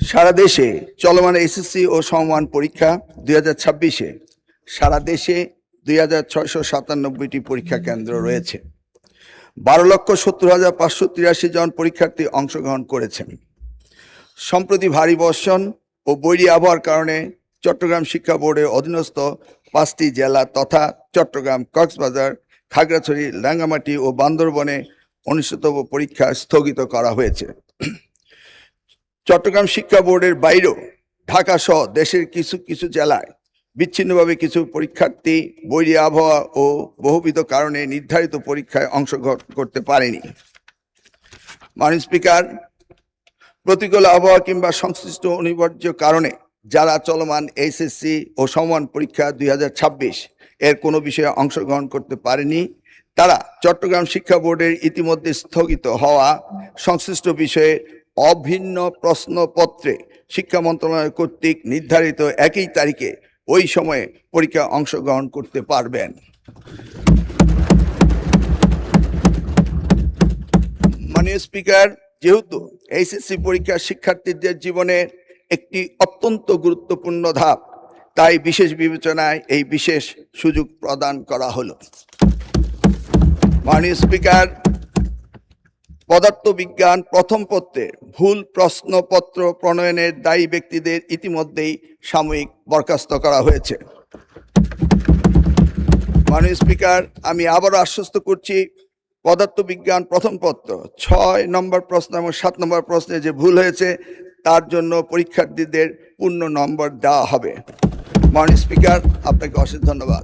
সারা দেশে চলমান এসএসসি ও সমমান পরীক্ষা 2026-এ সারা দেশে 2697টি পরীক্ষা কেন্দ্র রয়েছে। 12,70,583 জন পরীক্ষার্থী অংশগ্রহণ করেছেন। সম্প্রতি ভারী বর্ষণ ও বৈরী আবহাওয়ার কারণে চট্টগ্রাম শিক্ষা বোর্ডের অধীনস্থ 5টি জেলা তথা চট্টগ্রাম, কক্সবাজার, খাগড়াছড়ি, রাঙ্গামাটি ও বান্দরবনে অনুষ্ঠিতব্য পরীক্ষা স্থগিত করা হয়েছে। চট্টগ্রাম শিক্ষা বোর্ডের বাইরেও ঢাকা সহ দেশের কিছু কিছু জেলায় বিচ্ছিন্নভাবে কিছু পরীক্ষার্থী বৈরী আবহাওয়া ও বহুবিধ কারণে নির্ধারিত পরীক্ষায় অংশগ্রহণ করতে পারেনি। মাননীয় স্পিকার, প্রতিকূল আবহাওয়া কিংবা সংশ্লিষ্ট অনিবার্য কারণে যারা চলমান এসএসসি ও সমমান পরীক্ষা 2026 এর কোনো বিষয়ে অংশগ্রহণ করতে পারেনি, তারা চট্টগ্রাম শিক্ষা বোর্ডের ইতিমধ্যে স্থগিত হওয়া সংশ্লিষ্ট বিষয়ে অভিন্ন প্রশ্নপত্রে শিক্ষা মন্ত্রণালয় কর্তৃক নির্ধারিত একই তারিখে ওই সময়ে পরীক্ষা অংশগ্রহণ করতে পারবেন। মাননীয় স্পিকার, যেহেতু এইচএসসি পরীক্ষা শিক্ষার্থীদের জীবনে একটি অত্যন্ত গুরুত্বপূর্ণ ধাপ, তাই বিশেষ বিবেচনায় এই বিশেষ সুযোগ প্রদান করা হলো। মাননীয় স্পিকার, পদার্থবিজ্ঞান প্রথম পত্রের ভুল প্রশ্নপত্র প্রণয়নের দায়ী ব্যক্তিদের ইতিমধ্যেই সাময়িক বরখাস্ত করা হয়েছে। মাননীয় স্পিকার, আমি আবারও আশ্বস্ত করছি, পদার্থবিজ্ঞান প্রথম পত্র 6 নম্বর প্রশ্ন এবং 7 নম্বর প্রশ্নে যে ভুল হয়েছে তার জন্য পরীক্ষার্থীদের পূর্ণ নম্বর দেওয়া হবে। মাননীয় স্পিকার, আপনাকে অশেষ ধন্যবাদ।